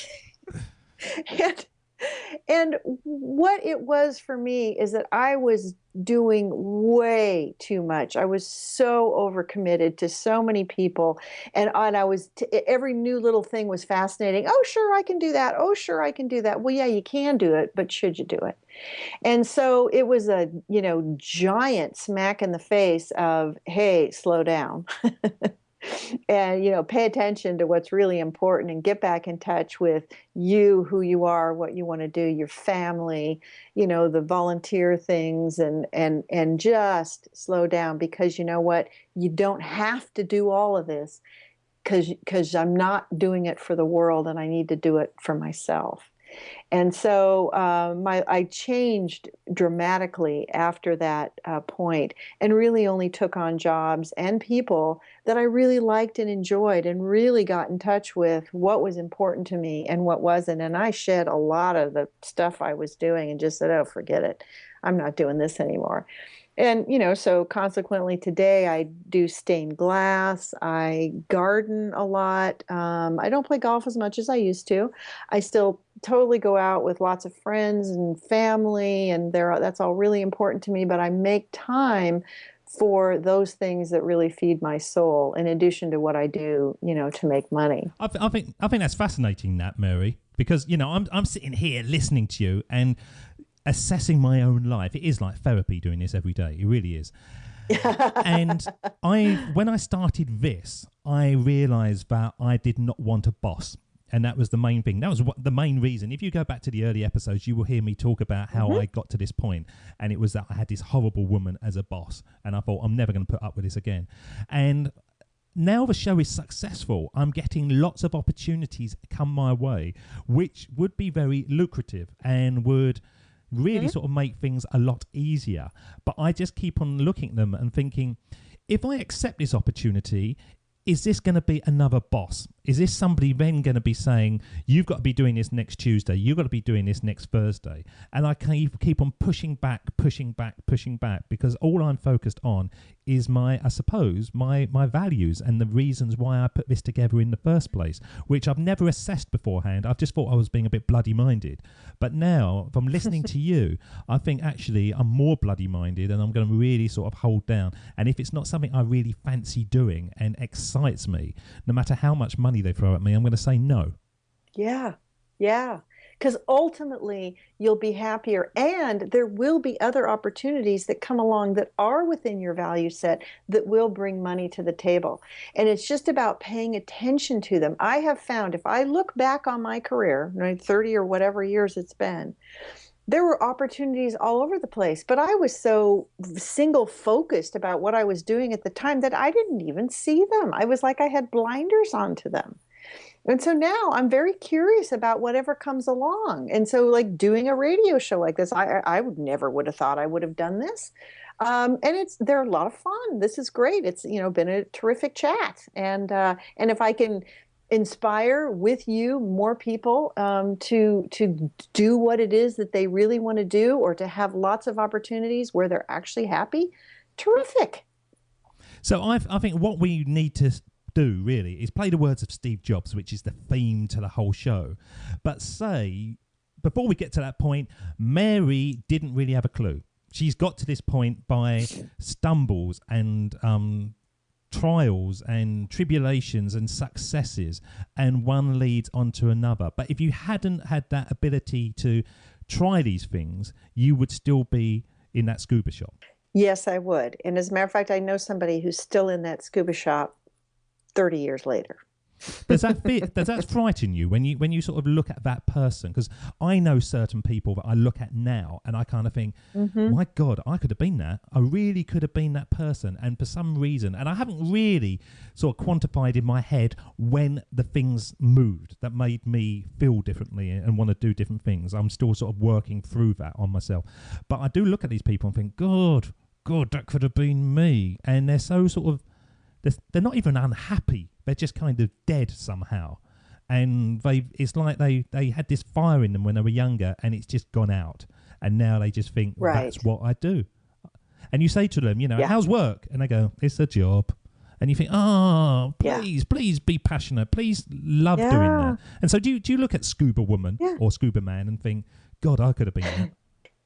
And what it was for me is that I was doing way too much. I was so overcommitted to so many people, and I was every new little thing was fascinating. Oh, sure, I can do that. Oh, sure, I can do that. Well, yeah, you can do it, but should you do it? And so it was a giant smack in the face of, hey, slow down. and, pay attention to what's really important and get back in touch with you, who you are, what you want to do, your family, the volunteer things, and just slow down, because you know what? You don't have to do all of this, because I'm not doing it for the world, and I need to do it for myself. And so I changed dramatically after that point, and really only took on jobs and people that I really liked and enjoyed, and really got in touch with what was important to me and what wasn't. And I shed a lot of the stuff I was doing and just said, oh, forget it. I'm not doing this anymore. And, so consequently today I do stained glass. I garden a lot. I don't play golf as much as I used to. I still totally go out with lots of friends and family, and that's all really important to me. But I make time for those things that really feed my soul, in addition to what I do, to make money. I think that's fascinating, that, Mary, because, I'm sitting here listening to you and assessing my own life. It is like therapy doing this every day. It really is. And when I started this, I realized that I did not want a boss. And that was the main thing. That was the main reason. If you go back to the early episodes, you will hear me talk about how I got to this point. And it was that I had this horrible woman as a boss. And I thought, I'm never going to put up with this again. And now the show is successful, I'm getting lots of opportunities come my way, which would be very lucrative and would really sort of make things a lot easier. But I just keep on looking at them and thinking, if I accept this opportunity, is this going to be another boss? Is this somebody then going to be saying, you've got to be doing this next Tuesday, you've got to be doing this next Thursday? And I keep on pushing back, because all I'm focused on is my values and the reasons why I put this together in the first place, which I've never assessed beforehand. I've just thought I was being a bit bloody-minded. But now, from listening to you, I think actually I'm more bloody-minded, and I'm going to really sort of hold down. And if it's not something I really fancy doing and excites me, no matter how much money they throw at me, I'm going to say no. Yeah. Because ultimately you'll be happier, and there will be other opportunities that come along that are within your value set that will bring money to the table. And it's just about paying attention to them. I have found, if I look back on my career, 30 or whatever years it's been, there were opportunities all over the place, but I was so single focused about what I was doing at the time that I didn't even see them. I was like I had blinders onto them. And so now I'm very curious about whatever comes along. And so, like, doing a radio show like this, I would have thought I would have done this. And they're a lot of fun. This is great. It's, been a terrific chat. And if I can inspire with you more people to do what it is that they really want to do, or to have lots of opportunities where they're actually happy, terrific. So I think what we need to do really is play the words of Steve Jobs, which is the theme to the whole show. But say, before we get to that point, Mary didn't really have a clue. She's got to this point by stumbles and trials and tribulations and successes, and one leads on to another. But if you hadn't had that ability to try these things, you would still be in that scuba shop. Yes, I would. And as a matter of fact, I know somebody who's still in that scuba shop 30 years later. Does that frighten you when you sort of look at that person? Because I know certain people that I look at now and I kind of think, my God, I could have been that. I really could have been that person. And for some reason, and I haven't really sort of quantified in my head when the things moved that made me feel differently and want to do different things. I'm still sort of working through that on myself. But I do look at these people and think, God, that could have been me. And they're so sort of, they're not even unhappy. They're just kind of dead somehow. And it's like they had this fire in them when they were younger, and it's just gone out. And now they just think, that's what I do. And you say to them, how's work? And they go, it's a job. And you think, please be passionate. Please love doing that. And so do you look at Scuba Woman or Scuba Man and think, God, I could have been that?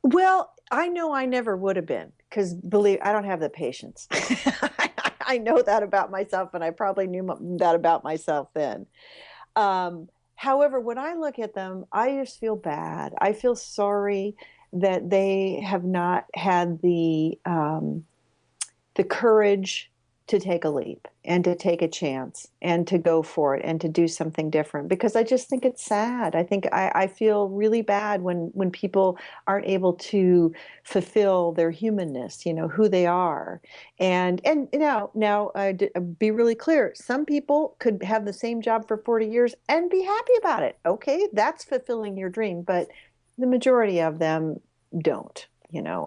Well, I know I never would have been, because I don't have the patience. I know that about myself, and I probably knew that about myself then. However, when I look at them, I just feel bad. I feel sorry that they have not had the courage to take a leap and to take a chance and to go for it and to do something different, because I just think it's sad. I think I feel really bad when people aren't able to fulfill their humanness, who they are. And be really clear. Some people could have the same job for 40 years and be happy about it. Okay, that's fulfilling your dream, but the majority of them don't.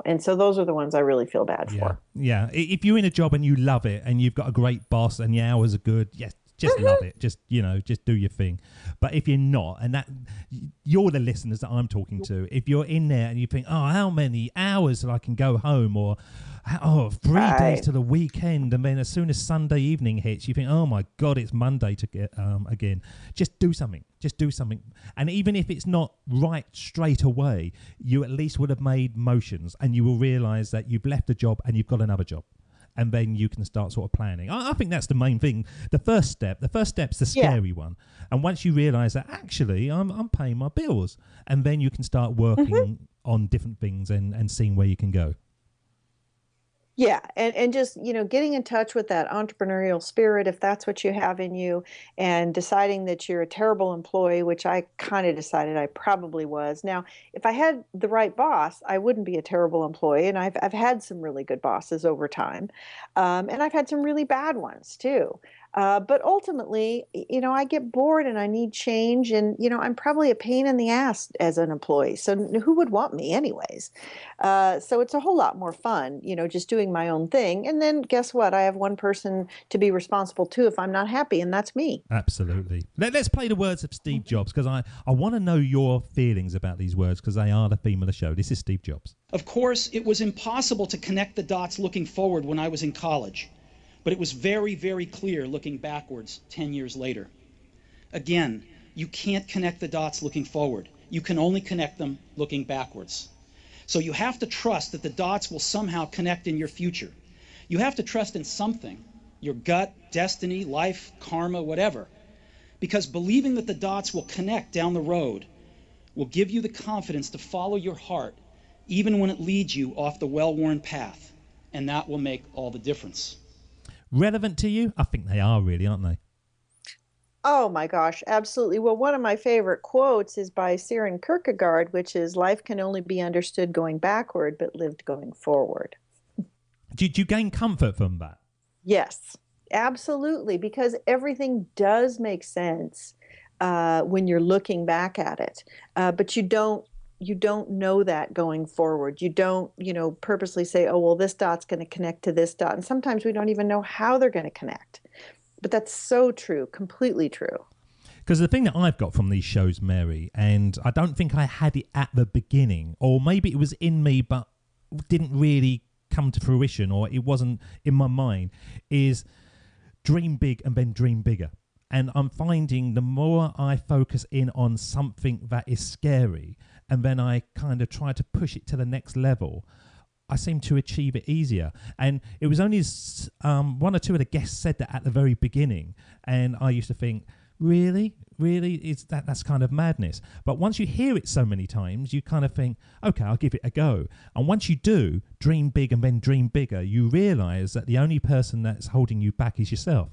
And so those are the ones I really feel bad for. Yeah. If you're in a job and you love it and you've got a great boss and the hours are good, yes, just love it. Just do your thing. But if you're not, and that you're the listeners that I'm talking to, if you're in there and you think, oh, how many hours till I can go home, or 3 days to the weekend, and then as soon as Sunday evening hits, you think, oh my God, it's Monday to get again. Just do something. And even if it's not right straight away, you at least would have made motions, and you will realize that you've left a job and you've got another job. And then you can start sort of planning. I think that's the main thing. The first step's the scary one. And once you realize that actually I'm paying my bills, and then you can start working on different things and seeing where you can go. Yeah, and just, getting in touch with that entrepreneurial spirit, if that's what you have in you, and deciding that you're a terrible employee, which I kind of decided I probably was. Now, if I had the right boss, I wouldn't be a terrible employee, and I've had some really good bosses over time, and I've had some really bad ones too. But ultimately, I get bored and I need change, and, I'm probably a pain in the ass as an employee. So who would want me anyways? So it's a whole lot more fun, just doing my own thing. And then guess what? I have one person to be responsible to if I'm not happy, and that's me. Absolutely. Let's play the words of Steve Jobs, because I want to know your feelings about these words, because they are the theme of the show. This is Steve Jobs. Of course, it was impossible to connect the dots looking forward when I was in college. But it was very, very clear looking backwards 10 years later. Again, you can't connect the dots looking forward. You can only connect them looking backwards. So you have to trust that the dots will somehow connect in your future. You have to trust in something, your gut, destiny, life, karma, whatever. Because believing that the dots will connect down the road will give you the confidence to follow your heart, even when it leads you off the well-worn path. And that will make all the difference. Relevant to you? I think they are, really, aren't they? Oh my gosh, absolutely. Well, one of my favorite quotes is by Søren Kierkegaard, which is, life can only be understood going backward, but lived going forward. Did you gain comfort from that? Yes, absolutely, because everything does make sense when you're looking back at it, but you don't know that going forward. You don't, purposely say, oh, well, this dot's going to connect to this dot. And sometimes we don't even know how they're going to connect. But that's so true, completely true. Because the thing that I've got from these shows, Mary, and I don't think I had it at the beginning, or maybe it was in me but didn't really come to fruition, or it wasn't in my mind, is dream big and then dream bigger. And I'm finding the more I focus in on something that is scary, and then I kind of try to push it to the next level, I seem to achieve it easier. And it was only one or two of the guests said that at the very beginning, and I used to think, really? That's kind of madness. But once you hear it so many times, you kind of think, okay, I'll give it a go. And once you do, dream big and then dream bigger, you realize that the only person that's holding you back is yourself.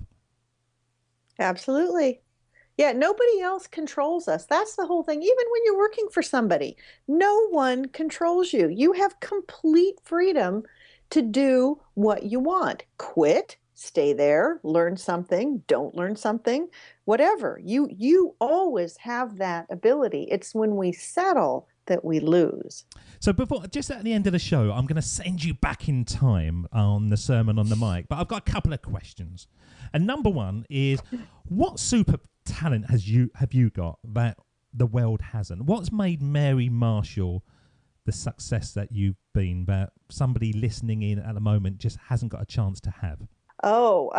Absolutely. Yeah, nobody else controls us. That's the whole thing. Even when you're working for somebody, no one controls you. You have complete freedom to do what you want. Quit, stay there, learn something, don't learn something, whatever. You always have that ability. It's when we settle that we lose. So just at the end of the show, I'm going to send you back in time on the Sermon on the Mic, but I've got a couple of questions. And number one is, what super talent have you got that the world hasn't? What's made Mary Marshall the success that you've been, that somebody listening in at the moment just hasn't got a chance to have? Oh,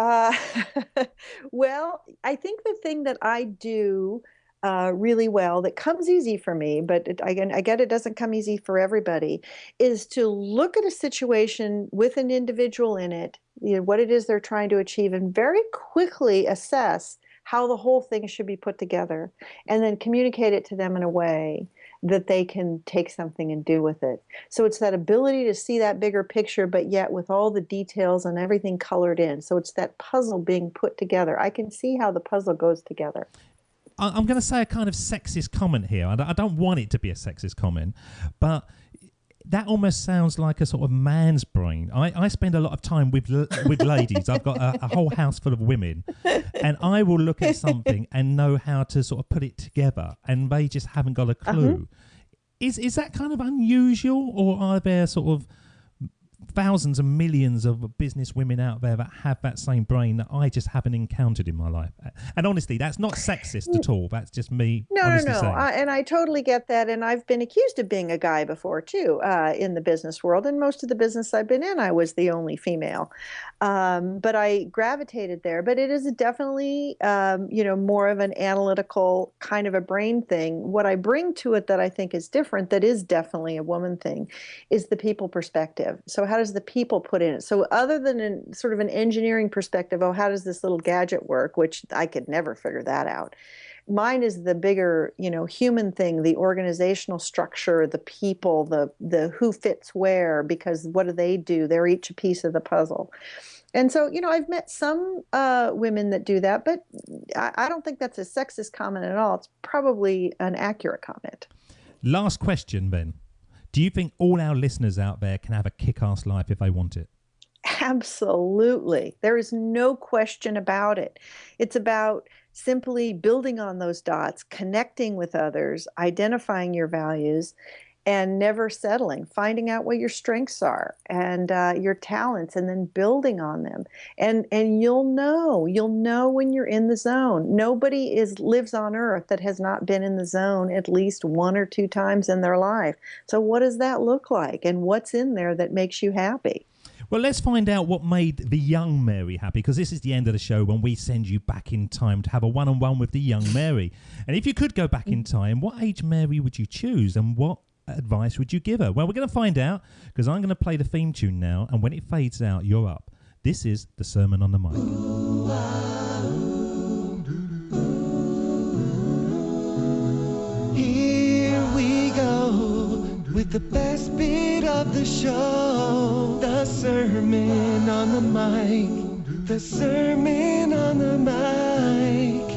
well, I think the thing that I do really well, that comes easy for me, but I get it doesn't come easy for everybody, is to look at a situation with an individual in it, what it is they're trying to achieve, and very quickly assess how the whole thing should be put together, and then communicate it to them in a way that they can take something and do with it. So it's that ability to see that bigger picture, but yet with all the details and everything colored in. So it's that puzzle being put together. I can see how the puzzle goes together. I'm going to say a kind of sexist comment here. I don't want it to be a sexist comment, but that almost sounds like a sort of man's brain. I spend a lot of time with ladies. I've got a whole house full of women, and I will look at something and know how to sort of put it together, and they just haven't got a clue. Is that kind of unusual, or are there sort of thousands and millions of business women out there that have that same brain that I just haven't encountered in my life? And honestly, that's not sexist at all. That's just me. No. And I totally get that. And I've been accused of being a guy before, too, in the business world. And most of the business I've been in, I was the only female. But I gravitated there. But it is definitely, more of an analytical kind of a brain thing. What I bring to it that I think is different, that is definitely a woman thing, is the people perspective. So how does the people put in it? So other than in sort of an engineering perspective, how does this little gadget work, which I could never figure that out. Mine is the bigger, human thing, the organizational structure, the people, the who fits where, because what do they do? They're each a piece of the puzzle. And so, I've met some women that do that, but I don't think that's a sexist comment at all. It's probably an accurate comment. Last question, Ben. Do you think all our listeners out there can have a kick-ass life if they want it? Absolutely. There is no question about it. It's about simply building on those dots, connecting with others, identifying your values, and never settling, finding out what your strengths are and your talents, and then building on them. And you'll know when you're in the zone. Nobody lives on earth that has not been in the zone at least 1 or 2 times in their life. So what does that look like? And what's in there that makes you happy? Well, let's find out what made the young Mary happy, because this is the end of the show when we send you back in time to have a one-on-one with the young Mary. And if you could go back in time, what age Mary would you choose, and what advice would you give her? Well, we're going to find out, because I'm going to play the theme tune now, and when it fades out, you're up. This is the Sermon on the Mic. Here we go with the best bit of the show, the Sermon on the Mic, the Sermon on the Mic.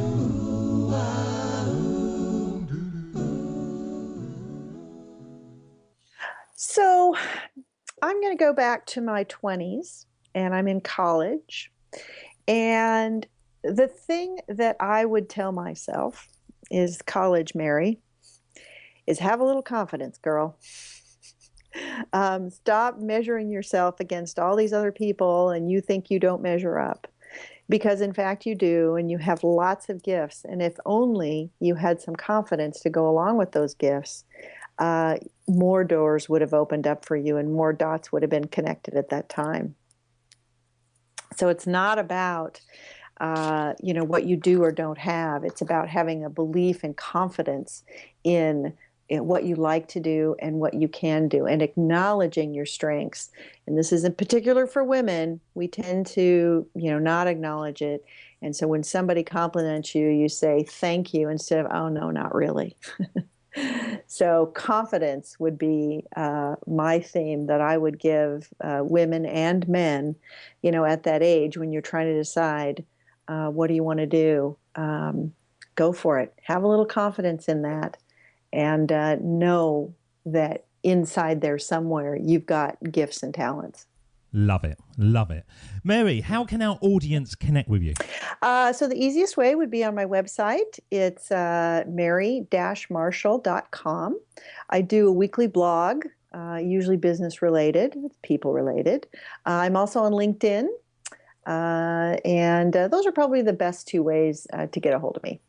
So I'm going to go back to my 20s, and I'm in college. And the thing that I would tell myself is, college Mary, is have a little confidence, girl. Stop measuring yourself against all these other people and you think you don't measure up. Because in fact you do, and you have lots of gifts. And if only you had some confidence to go along with those gifts, more doors would have opened up for you and more dots would have been connected at that time. So it's not about, what you do or don't have. It's about having a belief and confidence in what you like to do and what you can do, and acknowledging your strengths. And this is in particular for women. We tend to, not acknowledge it. And so when somebody compliments you, you say, thank you, instead of, oh, no, not really. So confidence would be my theme that I would give women and men, at that age when you're trying to decide, what do you want to do? Go for it. Have a little confidence in that, and know that inside there somewhere you've got gifts and talents. Love it. Love it. Mary, how can our audience connect with you? So the easiest way would be on my website. It's mary-marshall.com. I do a weekly blog, usually business related, people related. I'm also on LinkedIn. And those are probably the best 2 ways to get a hold of me.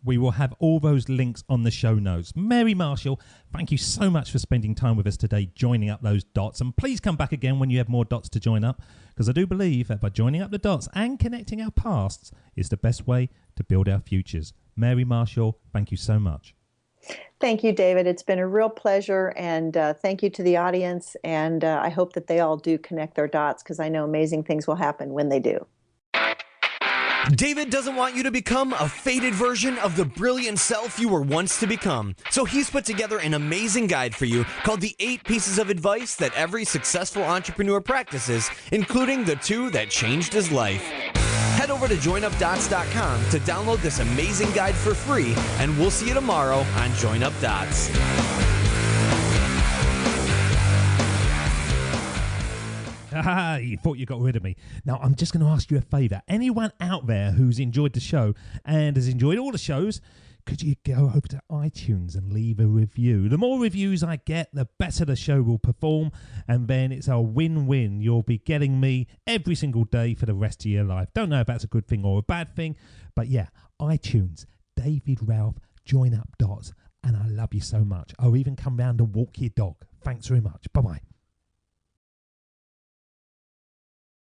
We will have all those links on the show notes. Mary Marshall, thank you so much for spending time with us today, joining up those dots. And please come back again when you have more dots to join up, because I do believe that by joining up the dots and connecting our pasts is the best way to build our futures. Mary Marshall, thank you so much. Thank you, David. It's been a real pleasure, and thank you to the audience. And I hope that they all do connect their dots, because I know amazing things will happen when they do. David doesn't want you to become a faded version of the brilliant self you were once to become. So he's put together an amazing guide for you called the 8 Pieces of Advice That Every Successful Entrepreneur Practices, including the 2 that changed his life. Head over to joinupdots.com to download this amazing guide for free, and we'll see you tomorrow on Join Up Dots. You thought you got rid of me. Now, I'm just going to ask you a favour. Anyone out there who's enjoyed the show and has enjoyed all the shows, could you go over to iTunes and leave a review? The more reviews I get, the better the show will perform, and then it's a win-win. You'll be getting me every single day for the rest of your life. Don't know if that's a good thing or a bad thing, but yeah, iTunes, David Ralph, Join Up Dots, and I love you so much. I'll even come round and walk your dog. Thanks very much. Bye-bye.